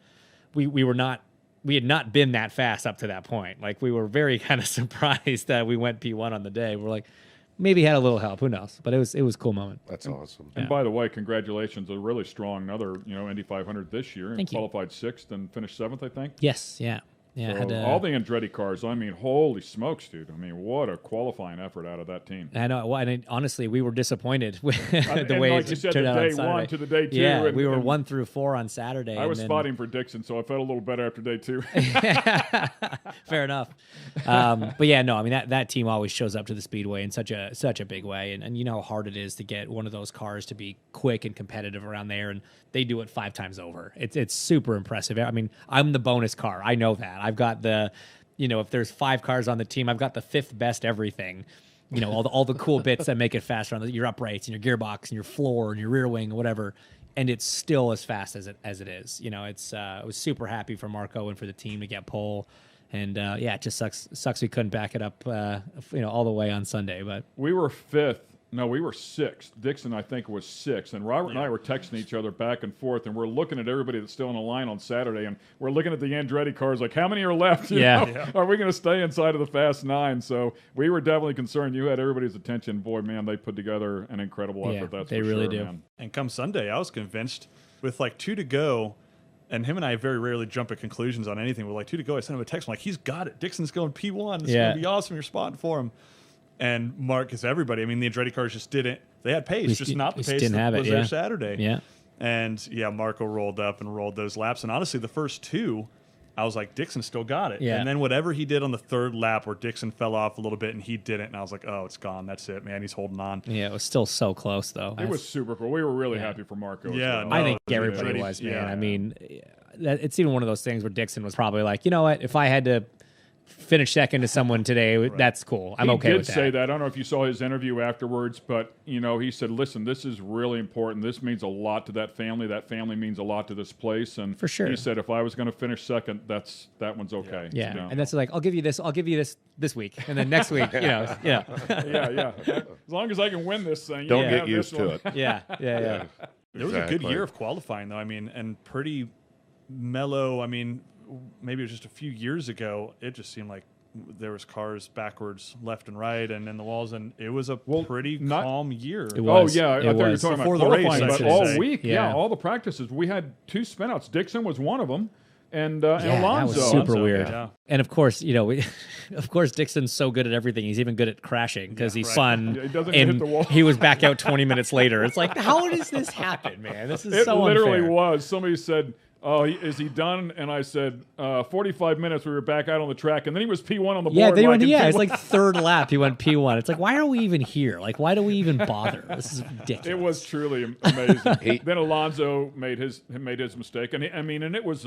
we had not been that fast up to that point. Like, we were very kind of surprised that we went P1 on the day. We're like, maybe had a little help. Who knows? But it was a cool moment. That's awesome. And by the way, congratulations! A really strong another Indy 500 this year. Thank you. Qualified 6th and finished 7th, I think. Yes. Yeah. Yeah. So all the Andretti cars. I mean, holy smokes, dude! I mean, what a qualifying effort out of that team. I know. Well, and honestly, we were disappointed with the way like it you said, turned the out on day Saturday. 1 to the day 2. Yeah, and, we were 1 through 4 on Saturday. I was spotting for Dixon, so I felt a little better after day 2. Fair enough. But yeah, no, I mean that team always shows up to the speedway in such a big way, and you know how hard it is to get one of those cars to be quick and competitive around there, and they do it 5 times over. It's super impressive. I mean, I'm the bonus car. I know that. I've got the, if there's 5 cars on the team, I've got the 5th best everything. All the cool bits that make it faster on your uprights and your gearbox and your floor and your rear wing and whatever. And it's still as fast as it is. I was super happy for Marco and for the team to get pole. And it just sucks we couldn't back it up, all the way on Sunday. But we were 5th. No, we were 6th. Dixon, I think, was 6th. And Robert and I were texting each other back and forth, and we're looking at everybody that's still in the line on Saturday, and we're looking at the Andretti cars like, how many are left? You know? Are we going to stay inside of the Fast 9? So we were definitely concerned. You had everybody's attention. Boy, man, they put together an incredible effort. That's they for really sure, do. man. And come Sunday, I was convinced with like 2 to go, and him and I very rarely jump at conclusions on anything. With like 2 to go, I sent him a text. I'm like, he's got it. Dixon's going P1. This is going to be awesome. You're spotting for him. And Marcus, everybody, I mean, the Andretti cars just didn't. They had pace, just not the pace that was there Saturday. Yeah. And, Marco rolled up and rolled those laps. And honestly, the first 2, I was like, Dixon still got it. Yeah. And then whatever he did on the 3rd lap where Dixon fell off a little bit and he didn't, and I was like, oh, it's gone. That's it, man. He's holding on. Yeah, it was still so close, though. It was super cool. We were really happy for Marco. Yeah, as well. no, I think everybody was, man. I mean, it's even one of those things where Dixon was probably like, you know what? If I had to finish second to someone today, that's cool. I'm okay with that. He did say that. I don't know if you saw his interview afterwards, but, he said, listen, this is really important. This means a lot to that family. That family means a lot to this place. And for sure, he said, if I was going to finish second, that one's okay. Yeah. And that's like, I'll give you this week. And then next week, yeah. As long as I can win this thing. Don't get used to it. Yeah. It was a good year of qualifying, though. I mean, and pretty mellow. I mean, maybe it was just a few years ago, it just seemed like there was cars backwards, left and right, and in the walls, and it was a pretty calm year. It was. Oh, yeah. I thought you were talking before about the race, qualifying, but all week, yeah, all the practices. We had 2 spinouts. Dixon was one of them, and Alonso. That was super weird. Yeah. And of course, Dixon's so good at everything. He's even good at crashing because he's fun. Yeah, he doesn't and hit the wall. He was back out 20 minutes later. It's like, how does this happen, man? This is so unfair. It literally was. Somebody said, oh, is he done? And I said, 45 minutes. We were back out on the track, and then he was P1 on the board. It's like 3rd lap. He went P1. It's like, why are we even here? Like, why do we even bother? This is ridiculous. It was truly amazing. Then Alonso made his mistake, and it was.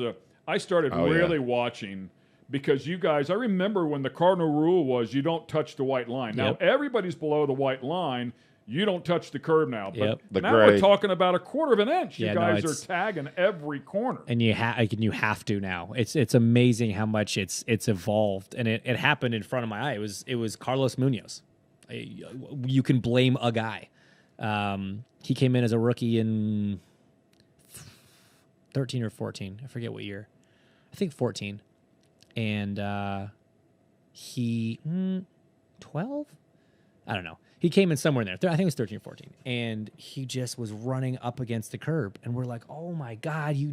I started really watching because you guys. I remember when the cardinal rule was you don't touch the white line. Now everybody's below the white line. You don't touch the curb now. But now we're talking about a 1/4 of an inch. You guys are tagging every corner. And you have to now. It's amazing how much it's evolved. And it happened in front of my eye. It was Carlos Munoz. You can blame a guy. He came in as a rookie in 13 or 14. I forget what year. I think 14. And he 12? I don't know. He came in somewhere in there. I think it was 13 or 14. And he just was running up against the curb. And we're like, oh, my God, you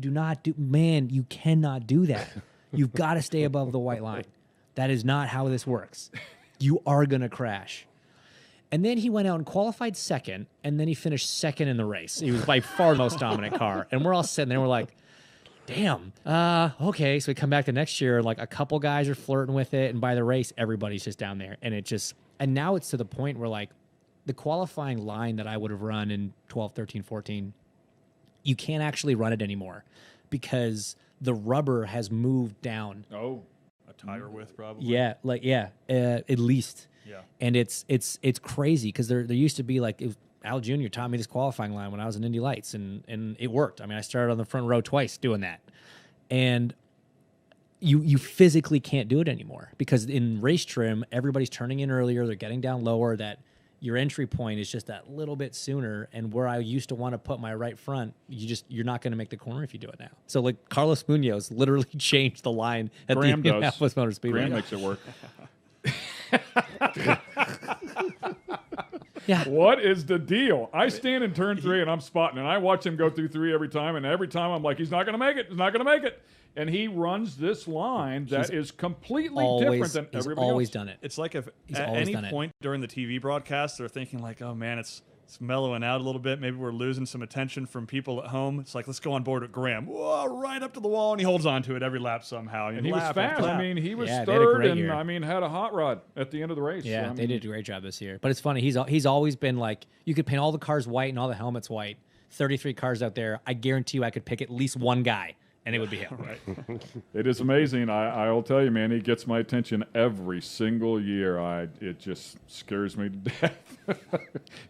cannot do that. You've got to stay above the white line. That is not how this works. You are going to crash. And then he went out and qualified 2nd, and then he finished 2nd in the race. He was by far the most dominant car. And we're all sitting there, we're like, damn. Okay, so we come back the next year, and like a couple guys are flirting with it, and by the race, everybody's just down there. And now it's to the point where, like, the qualifying line that I would have run in 12, 13, 14, you can't actually run it anymore because the rubber has moved down. Oh, a tire width probably. Yeah, at least. Yeah. And it's crazy because there used to be like Al Jr. taught me this qualifying line when I was in Indy Lights, and it worked. I mean, I started on the front row twice doing that, and you physically can't do it anymore because in race trim, everybody's turning in earlier, they're getting down lower. That your entry point is just that little bit sooner, and where I used to want to put my right front, you're not going to make the corner if you do it now. So like Carlos Munoz literally changed the line at the Indianapolis Motor Speedway. Graham makes it work. Yeah. What is the deal? I stand in turn 3 and I'm spotting, and I watch him go through 3 every time, and every time I'm like, he's not going to make it. He's not going to make it. And he runs this line that is completely different than everybody else. He's always done it. It's like if He's at always any done it. point during the TV broadcast they're thinking like, oh man, it's mellowing out a little bit. Maybe we're losing some attention from people at home. It's like, let's go on board with Graham. Whoa, right up to the wall, and he holds on to it every lap somehow. And he was fast. I mean, he was Yeah, they had a third, great and year. I mean, had a hot rod at the end of the race. Yeah, So, they did a great job this year. But it's funny. He's always been like, you could paint all the cars white and all the helmets white. 33 cars out there. I guarantee you I could pick at least one guy, and it would be him. Right. It is amazing. I'll tell you, man, he gets my attention every single year. It just scares me to death.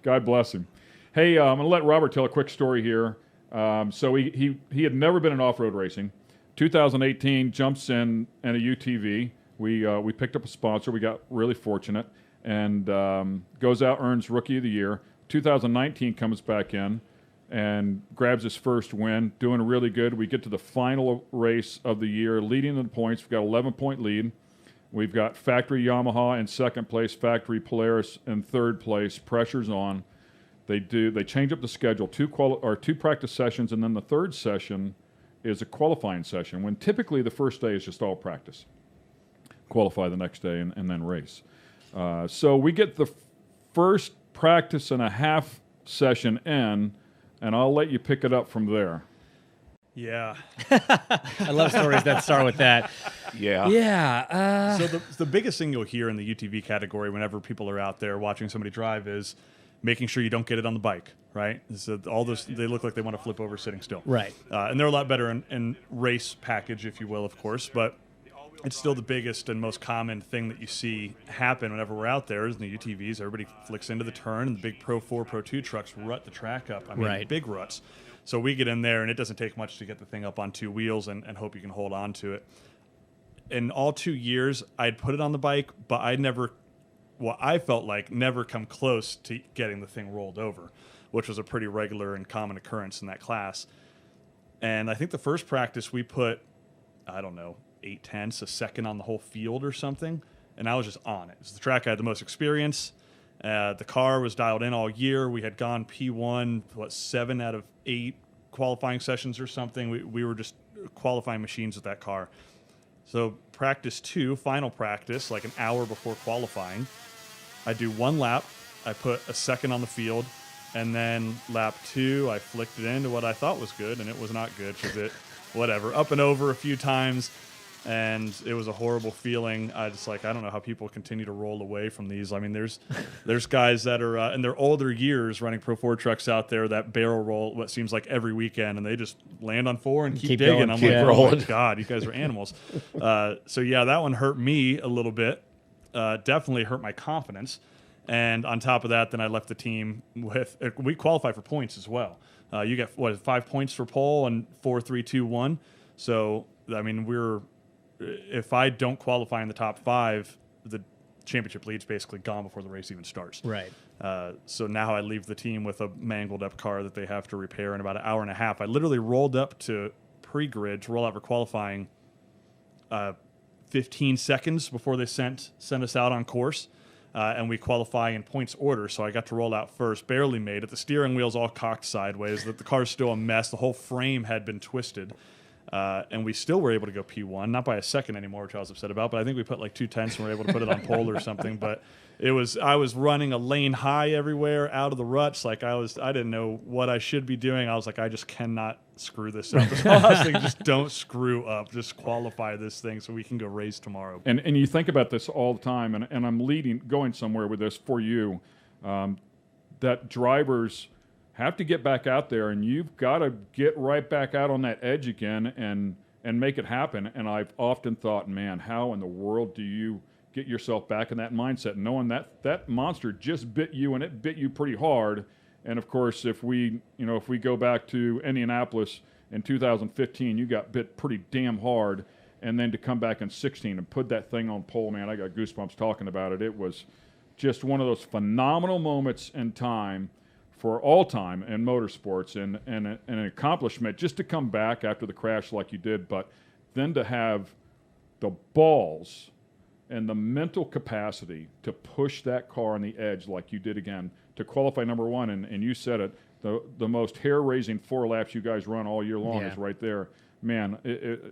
God bless him. Hey, I'm going to let Robert tell a quick story here. So he had never been in off-road racing. 2018, jumps in a UTV. We picked up a sponsor. We got really fortunate. And goes out, earns Rookie of the Year. 2019 comes back in and grabs his first win, doing really good. We get to the final race of the year, leading the points. We've got 11-point lead. We've got factory Yamaha in second place, factory Polaris in third place. Pressure's on. They change up the schedule, two practice sessions, and then the third session is a qualifying session, when typically the first day is just all practice. Qualify the next day and then race. So we get the first practice and a half session in, and I'll let you pick it up from there. Yeah. I love stories that start with that. Yeah. Yeah. So the biggest thing you'll hear in the UTV category whenever people are out there watching somebody drive is making sure you don't get it on the bike, right? So all those, they look like they want to flip over sitting still. Right. And they're a lot better in race package, if you will, of course, but it's still the biggest and most common thing that you see happen whenever we're out there is in the UTVs. Everybody flicks into the turn, and the big Pro 4, Pro 2 trucks rut the track up. I mean, Right. big ruts. So we get in there, and it doesn't take much to get the thing up on 2 wheels and hope you can hold on to it. In all 2 years, I'd put it on the bike, but I'd never, what I felt like, never come close to getting the thing rolled over, which was a pretty regular and common occurrence in that class. And I think the first practice we put, I don't know, 8/10, a second on the whole field or something, and I was just on it. It's the track I had the most experience. The car was dialed in all year. We had gone P1, 7 out of 8 qualifying sessions or something. We were just qualifying machines with that car. So practice 2, final practice, like an hour before qualifying, I do 1 lap. I put a second on the field, and then lap 2, I flicked it into what I thought was good, and it was not good because it, whatever, up and over a few times. And it was a horrible feeling. I don't know how people continue to roll away from these. I mean, there's guys that are in their older years running Pro 4 trucks out there that barrel roll what seems like every weekend, and they just land on 4 and keep digging. going, I'm keep like, oh rolling. my God, you guys are animals. So yeah, that one hurt me a little bit. Definitely hurt my confidence. And on top of that, then I left the team with, we qualify for points as well. You get 5 points for pole and 4, 3, 2, 1. So I mean, if I don't qualify in the top 5, the championship lead's basically gone before the race even starts. Right. So now I leave the team with a mangled up car that they have to repair in about an hour and a half. I literally rolled up to pre-grid to roll out for qualifying 15 seconds before they sent us out on course. And we qualify in points order, so I got to roll out first. Barely made it. The steering wheel's all cocked sideways. The car's still a mess. The whole frame had been twisted. And we still were able to go P1, not by a second anymore, which I was upset about, but I think we put like 2 tenths and we were able to put it on pole or something. But I was running a lane high everywhere out of the ruts. Like I didn't know what I should be doing. I was like, I just cannot screw this up. That's all I was thinking, just don't screw up. Just qualify this thing so we can go race tomorrow. And you think about this all the time, and I'm going somewhere with this for you, that drivers have to get back out there, and you've got to get right back out on that edge again and make it happen. And I've often thought, man, how in the world do you get yourself back in that mindset, knowing that monster just bit you, and it bit you pretty hard. And of course, if we go back to Indianapolis in 2015, you got bit pretty damn hard, and then to come back in 16 and put that thing on pole, man, I got goosebumps talking about it. It was just one of those phenomenal moments in time, for all time in motorsports, and an accomplishment just to come back after the crash like you did, but then to have the balls and the mental capacity to push that car on the edge like you did again, to qualify number one, and you said it, the most hair-raising 4 laps you guys run all year long is right there. Man,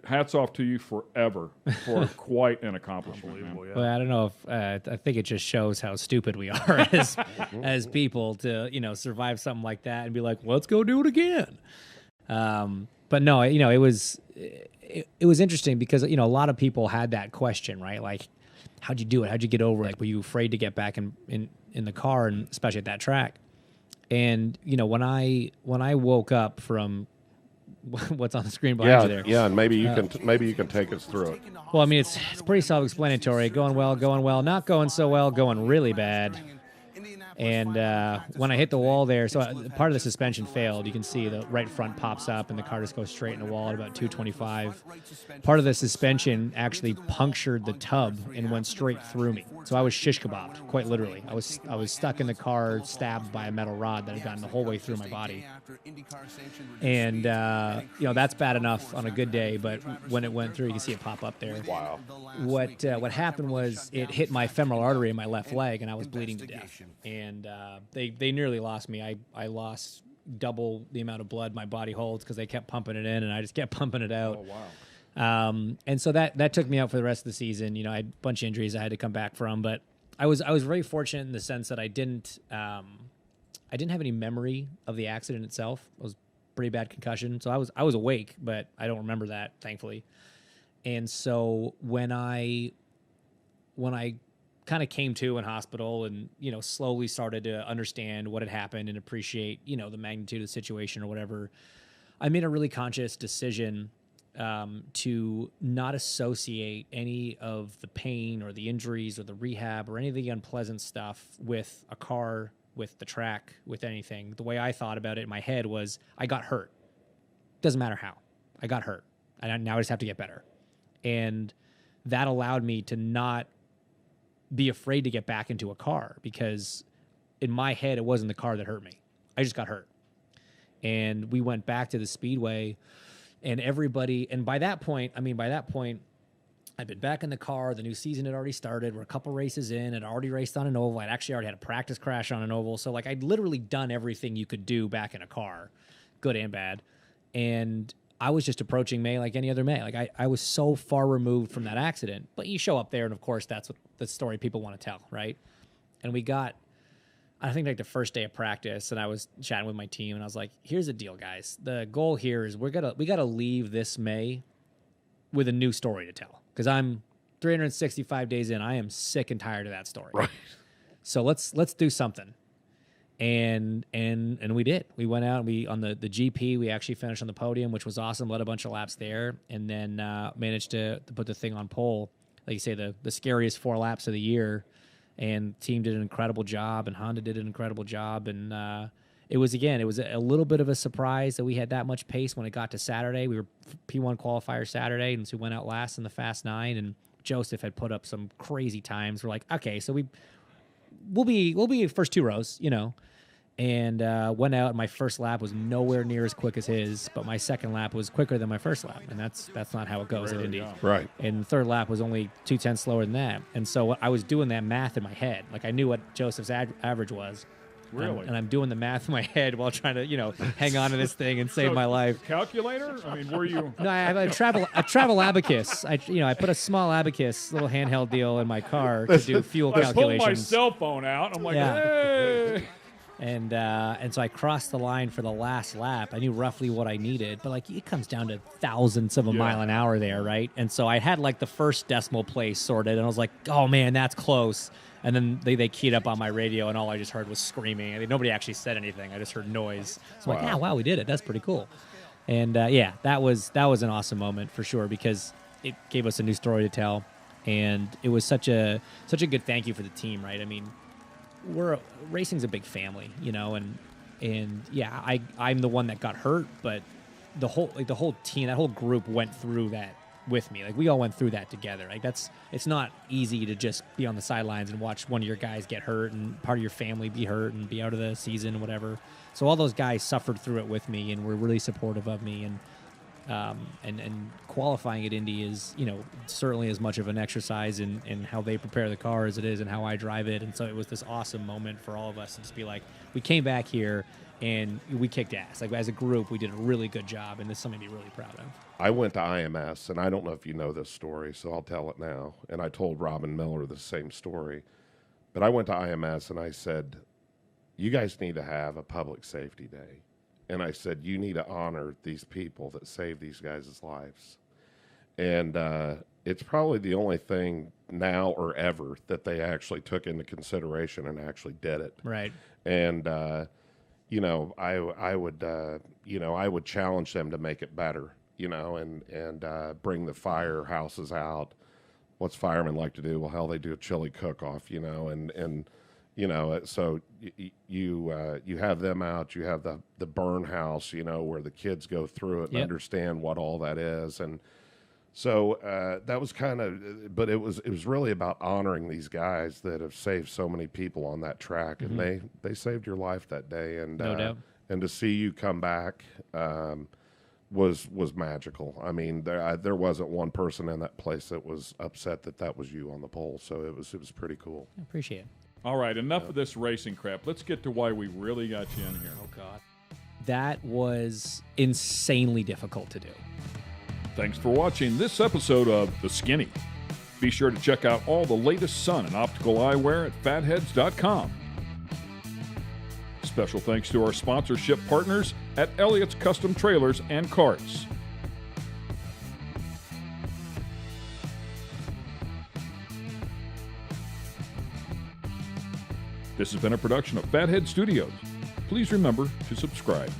hats off to you forever for quite an accomplishment. Yeah. Well, I don't know if I think it just shows how stupid we are as people to survive something like that and be like, let's go do it again. But no, it was interesting because a lot of people had that question, right? Like, how'd you do it? How'd you get over it? Like, were you afraid to get back in the car, and especially at that track? And when I woke up from what's on the screen behind you there. Yeah, and maybe you can take us through it. Well, I mean, it's pretty self-explanatory. Going well, not going so well, going really bad. And when I hit the wall there, so part of the suspension failed. You can see the right front pops up, and the car just goes straight in the wall at about 225. Part of the suspension actually punctured the tub and went straight through me. So I was shish kebabbed, quite literally. I was stuck in the car, stabbed by a metal rod that had gotten the whole way through my body. And that's bad enough on a good day, but when it went through, you can see it pop up there. Wow. What happened was it hit my femoral artery in my left leg, and I was bleeding to death. And they nearly lost me. I lost double the amount of blood my body holds because they kept pumping it in, and I just kept pumping it out. Oh, wow. And so that took me out for the rest of the season. I had a bunch of injuries I had to come back from, but I was very fortunate in the sense that I didn't have any memory of the accident itself. It was pretty bad concussion, so I was awake, but I don't remember that, thankfully. And so when I kind of came to in hospital and slowly started to understand what had happened and appreciate the magnitude of the situation or whatever, I made a really conscious decision to not associate any of the pain or the injuries or the rehab or any of the unpleasant stuff with a car, with the track, with anything. The way I thought about it in my head was, I got hurt. Doesn't matter how. I got hurt. And now I just have to get better. And that allowed me to not be afraid to get back into a car, because in my head, it wasn't the car that hurt me. I just got hurt. And we went back to the speedway, and everybody, and by that point, I'd been back in the car. The new season had already started. We're a couple races in. I'd already raced on an oval. I'd actually already had a practice crash on an oval. So I'd literally done everything you could do back in a car, good and bad. And I was just approaching May like any other May. I was so far removed from that accident. But you show up there, and of course, that's what the story people want to tell, right? And we got, I think, the first day of practice, and I was chatting with my team, and I was like, here's the deal, guys. The goal here is we gotta leave this May with a new story to tell. Because I'm 365 days in, I am sick and tired of that story. Right. So let's do something. And we did. We went out, and on the GP, we actually finished on the podium, which was awesome. Led a bunch of laps there, and then managed to put the thing on pole. Like you say, the scariest 4 laps of the year. And the team did an incredible job, and Honda did an incredible job. And it was a little bit of a surprise that we had that much pace when it got to Saturday. We were P1 qualifier Saturday, and so we went out last in the Fast 9, and Joseph had put up some crazy times. We're like, okay, so we'll be first 2 rows, And went out, and my first lap was nowhere near as quick as his, but my second lap was quicker than my first lap, and that's not how it goes at Indy. Right. And the third lap was only 0.2 slower than that. And so I was doing that math in my head. I knew what Joseph's average was. Really? And I'm doing the math in my head while trying to, hang on to this thing and save my life. Calculator? I mean, were you? No, I have a travel abacus. I put a small abacus, little handheld deal in my car to do fuel calculations. I pulled my cell phone out. I'm like, hey. And so I crossed the line for the last lap. I knew roughly what I needed, but it comes down to thousandths of a mile an hour there, right? And so I had the first decimal place sorted, and I was like, oh man, that's close. And then they keyed up on my radio, and all I just heard was screaming. I mean, nobody actually said anything. I just heard noise. So I'm like, wow, we did it. That's pretty cool. And that was an awesome moment for sure, because it gave us a new story to tell, and it was such a good thank you for the team, right? I mean, racing's a big family, and yeah, I'm the one that got hurt, but the whole team, that whole group went through that with me. We all went through that together. It's not easy to just be on the sidelines and watch one of your guys get hurt and part of your family be hurt and be out of the season, whatever. So all those guys suffered through it with me and were really supportive of me. And And qualifying at Indy is, certainly as much of an exercise in how they prepare the car as it is and how I drive it. And so it was this awesome moment for all of us to just be like, we came back here and we kicked ass. Like, as a group, we did a really good job, and it's something to be really proud of. I went to IMS, and I don't know if you know this story, so I'll tell it now. And I told Robin Miller the same story. But I went to IMS, and I said, you guys need to have a public safety day. And I said, you need to honor these people that saved these guys' lives. And it's probably the only thing now or ever that they actually took into consideration and actually did it. Right. And, I would challenge them to make it better, and bring the firehouses out. What's firemen like to do? Well, hell, they do a chili cook-off, so you have them out. You have the burn house, where the kids go through it and understand what all that is. And so that was but it was really about honoring these guys that have saved so many people on that track, and they saved your life that day. And no doubt. And to see you come back was magical. I mean, there wasn't one person in that place that was upset that was you on the pole. So it was pretty cool. I appreciate it. All right, enough of this racing crap. Let's get to why we really got you in here. Oh, God. That was insanely difficult to do. Thanks for watching this episode of The Skinny. Be sure to check out all the latest sun and optical eyewear at fatheads.com. Special thanks to our sponsorship partners at Elliott's Custom Trailers and Carts. This has been a production of Fathead Studios. Please remember to subscribe.